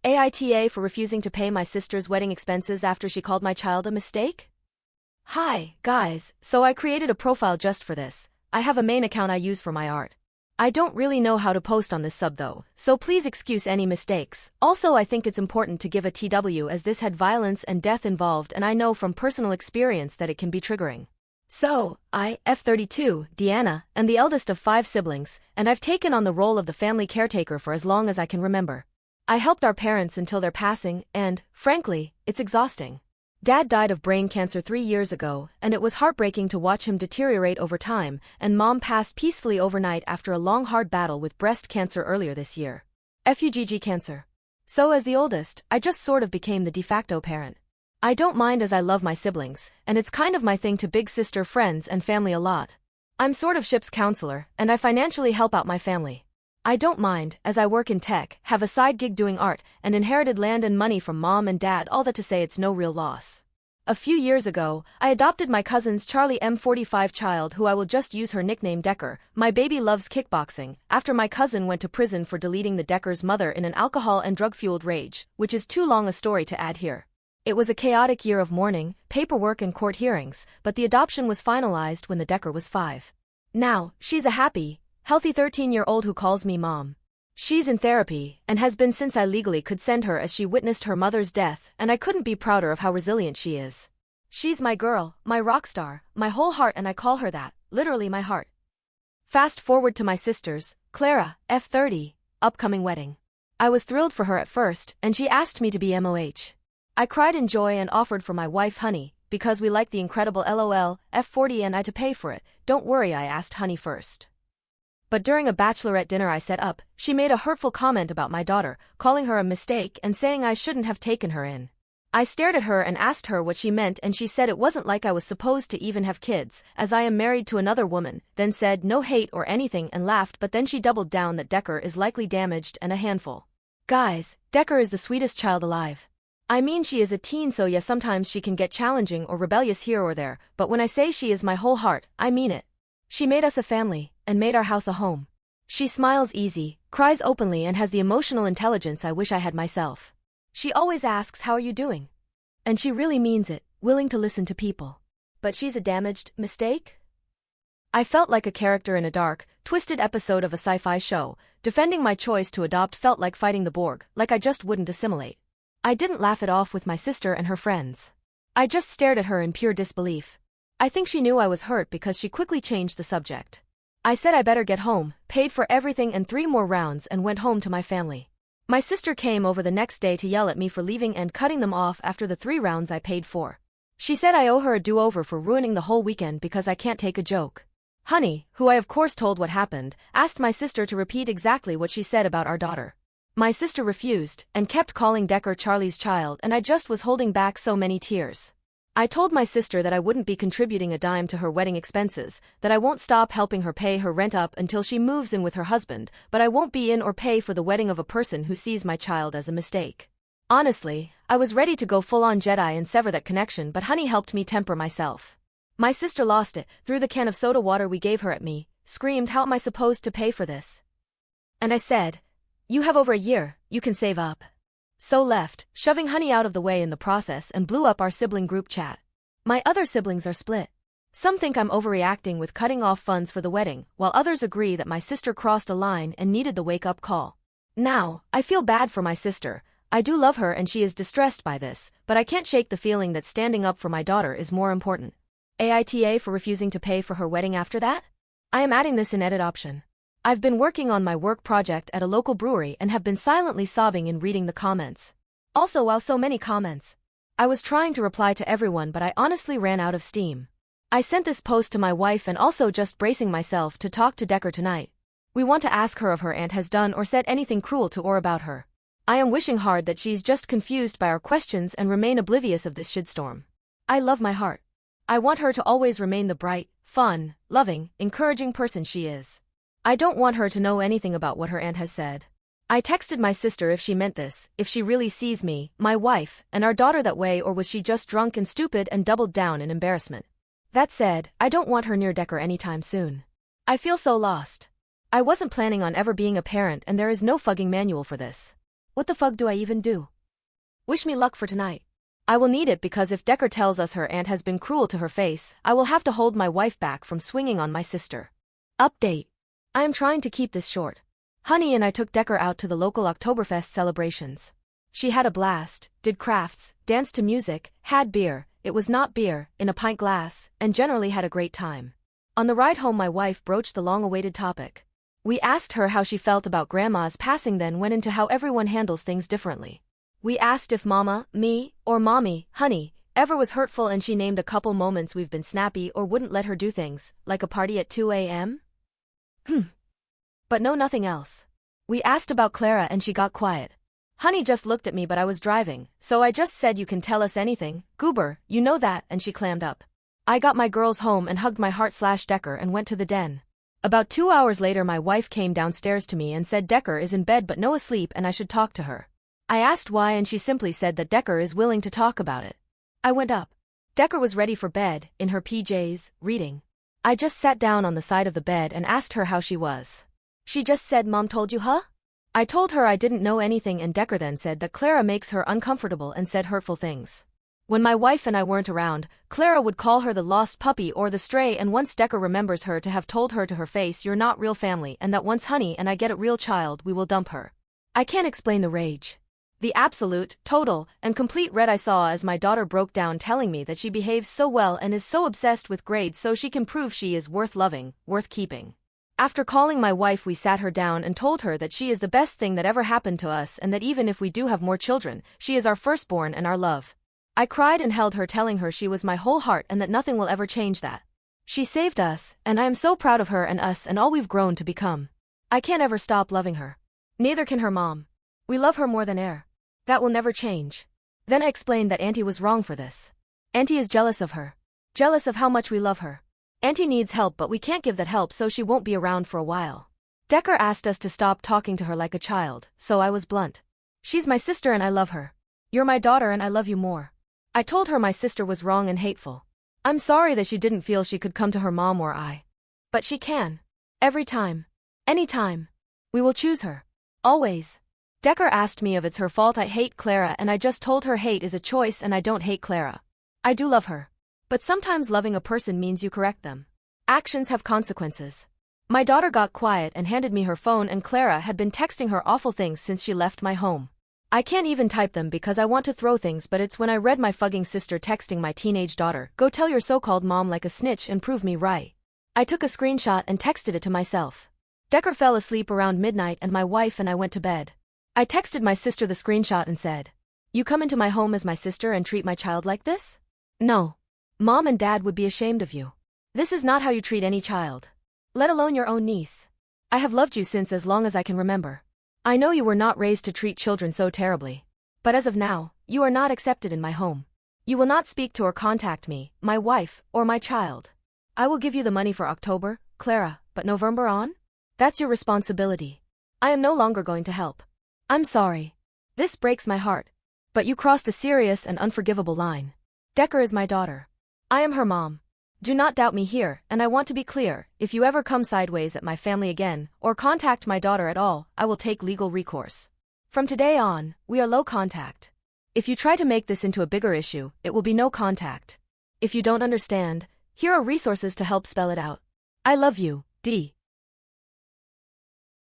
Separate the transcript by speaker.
Speaker 1: AITA for refusing to pay my sister's wedding expenses after she called my child a mistake? Hi, guys, so I created a profile just for this. I have a main account I use for my art. I don't really know how to post on this sub though, so please excuse any mistakes. Also, I think it's important to give a TW as this had violence and death involved, and I know from personal experience that it can be triggering. So, I, F32, Deanna, am the eldest of 5 siblings, and I've taken on the role of the family caretaker for as long as I can remember. I helped our parents until their passing, and, frankly, it's exhausting. Dad died of brain cancer 3 years ago, and it was heartbreaking to watch him deteriorate over time, and Mom passed peacefully overnight after a long hard battle with breast cancer earlier this year. FUGG cancer. So as the oldest, I just sort of became the de facto parent. I don't mind as I love my siblings, and it's kind of my thing to big sister friends and family a lot. I'm sort of ship's counselor, and I financially help out my family. I don't mind, as I work in tech, have a side gig doing art, and inherited land and money from Mom and Dad, all that to say it's no real loss. A few years ago, I adopted my cousin's Charlie M45 child, who I will just use her nickname Decker. My baby loves kickboxing, after my cousin went to prison for deleting the Decker's mother in an alcohol and drug-fueled rage, which is too long a story to add here. It was a chaotic year of mourning, paperwork and court hearings, but the adoption was finalized when the Decker was 5. Now, she's a happy, healthy 13-year-old who calls me Mom. She's in therapy, and has been since I legally could send her, as she witnessed her mother's death, and I couldn't be prouder of how resilient she is. She's my girl, my rock star, my whole heart, and I call her that, literally my heart. Fast forward to my sister's, Clara, F30, upcoming wedding. I was thrilled for her at first, and she asked me to be MOH. I cried in joy and offered for my wife Honey, because we like the incredible LOL, F40 and I to pay for it. Don't worry, I asked Honey first. But during a bachelorette dinner I set up, she made a hurtful comment about my daughter, calling her a mistake and saying I shouldn't have taken her in. I stared at her and asked her what she meant, and she said it wasn't like I was supposed to even have kids, as I am married to another woman, then said no hate or anything and laughed, but then she doubled down that Decker is likely damaged and a handful. Guys, Decker is the sweetest child alive. I mean, she is a teen, so yeah, sometimes she can get challenging or rebellious here or there, but when I say she is my whole heart, I mean it. She made us a family, and made our house a home. She smiles easy, cries openly, and has the emotional intelligence I wish I had myself. She always asks, "How are you doing?" And she really means it, willing to listen to people. But she's a damaged mistake? I felt like a character in a dark, twisted episode of a sci-fi show. Defending my choice to adopt felt like fighting the Borg, like I just wouldn't assimilate. I didn't laugh it off with my sister and her friends. I just stared at her in pure disbelief. I think she knew I was hurt because she quickly changed the subject. I said I better get home, paid for everything and 3 more rounds, and went home to my family. My sister came over the next day to yell at me for leaving and cutting them off after the 3 rounds I paid for. She said I owe her a do-over for ruining the whole weekend because I can't take a joke. Honey, who I of course told what happened, asked my sister to repeat exactly what she said about our daughter. My sister refused, and kept calling Decker Charlie's child, and I just was holding back so many tears. I told my sister that I wouldn't be contributing a dime to her wedding expenses, that I won't stop helping her pay her rent up until she moves in with her husband, but I won't be in or pay for the wedding of a person who sees my child as a mistake. Honestly, I was ready to go full-on Jedi and sever that connection, but Honey helped me temper myself. My sister lost it, threw the can of soda water we gave her at me, screamed, "How am I supposed to pay for this?" And I said, "You have over a year, you can save up." So left, shoving Honey out of the way in the process, and blew up our sibling group chat. My other siblings are split. Some think I'm overreacting with cutting off funds for the wedding, while others agree that my sister crossed a line and needed the wake-up call. Now, I feel bad for my sister. I do love her and she is distressed by this, but I can't shake the feeling that standing up for my daughter is more important. AITA for refusing to pay for her wedding after that? I am adding this in edit option. I've been working on my work project at a local brewery and have been silently sobbing in reading the comments. Also, wow, so many comments. I was trying to reply to everyone, but I honestly ran out of steam. I sent this post to my wife and also just bracing myself to talk to Decker tonight. We want to ask her if her aunt has done or said anything cruel to or about her. I am wishing hard that she's just confused by our questions and remain oblivious of this shitstorm. I love my heart. I want her to always remain the bright, fun, loving, encouraging person she is. I don't want her to know anything about what her aunt has said. I texted my sister if she meant this, if she really sees me, my wife, and our daughter that way, or was she just drunk and stupid and doubled down in embarrassment. That said, I don't want her near Decker anytime soon. I feel so lost. I wasn't planning on ever being a parent, and there is no fucking manual for this. What the fuck do I even do? Wish me luck for tonight. I will need it because if Decker tells us her aunt has been cruel to her face, I will have to hold my wife back from swinging on my sister. Update. I am trying to keep this short. Honey and I took Decker out to the local Oktoberfest celebrations. She had a blast, did crafts, danced to music, had beer, it was not beer, in a pint glass, and generally had a great time. On the ride home my wife broached the long-awaited topic. We asked her how she felt about Grandma's passing, then went into how everyone handles things differently. We asked if Mama, me, or Mommy, Honey, ever was hurtful, and she named a couple moments we've been snappy or wouldn't let her do things, like a party at 2 a.m. But no, nothing else. We asked about Clara and she got quiet. Honey just looked at me, but I was driving, so I just said, "You can tell us anything, Goober, you know that," and she clammed up. I got my girls home and hugged my heart/Decker and went to the den. About 2 hours later my wife came downstairs to me and said Decker is in bed but no asleep and I should talk to her. I asked why and she simply said that Decker is willing to talk about it. I went up. Decker was ready for bed, in her PJs, reading. I just sat down on the side of the bed and asked her how she was. She just said, "Mom told you, huh?" I told her I didn't know anything, and Decker then said that Clara makes her uncomfortable and said hurtful things. When my wife and I weren't around, Clara would call her the lost puppy or the stray, and once Decker remembers her to have told her to her face, "You're not real family," and that once Honey and I get a real child we will dump her. I can't explain the rage. The absolute, total, and complete red I saw as my daughter broke down telling me that she behaves so well and is so obsessed with grades so she can prove she is worth loving, worth keeping. After calling my wife we sat her down and told her that she is the best thing that ever happened to us and that even if we do have more children, she is our firstborn and our love. I cried and held her telling her she was my whole heart and that nothing will ever change that. She saved us, and I am so proud of her and us and all we've grown to become. I can't ever stop loving her. Neither can her mom. We love her more than air. That will never change. Then I explained that Auntie was wrong for this. Auntie is jealous of her. Jealous of how much we love her. Auntie needs help but we can't give that help so she won't be around for a while. Decker asked us to stop talking to her like a child, so I was blunt. She's my sister and I love her. You're my daughter and I love you more. I told her my sister was wrong and hateful. I'm sorry that she didn't feel she could come to her mom or I. But she can. Every time. Any time. We will choose her. Always. Decker asked me if it's her fault I hate Clara and I just told her hate is a choice and I don't hate Clara. I do love her. But sometimes loving a person means you correct them. Actions have consequences. My daughter got quiet and handed me her phone, and Clara had been texting her awful things since she left my home. I can't even type them because I want to throw things, but it's when I read my fucking sister texting my teenage daughter, "Go tell your so-called mom like a snitch and prove me right." I took a screenshot and texted it to myself. Decker fell asleep around midnight and my wife and I went to bed. I texted my sister the screenshot and said, "You come into my home as my sister and treat my child like this? No. Mom and Dad would be ashamed of you. This is not how you treat any child. Let alone your own niece. I have loved you since as long as I can remember. I know you were not raised to treat children so terribly. But as of now, you are not accepted in my home. You will not speak to or contact me, my wife, or my child. I will give you the money for October, Clara, but November on? That's your responsibility. I am no longer going to help. I'm sorry. This breaks my heart. But you crossed a serious and unforgivable line. Decker is my daughter. I am her mom. Do not doubt me here, and I want to be clear, if you ever come sideways at my family again, or contact my daughter at all, I will take legal recourse. From today on, we are low contact. If you try to make this into a bigger issue, it will be no contact. If you don't understand, here are resources to help spell it out. I love you, D.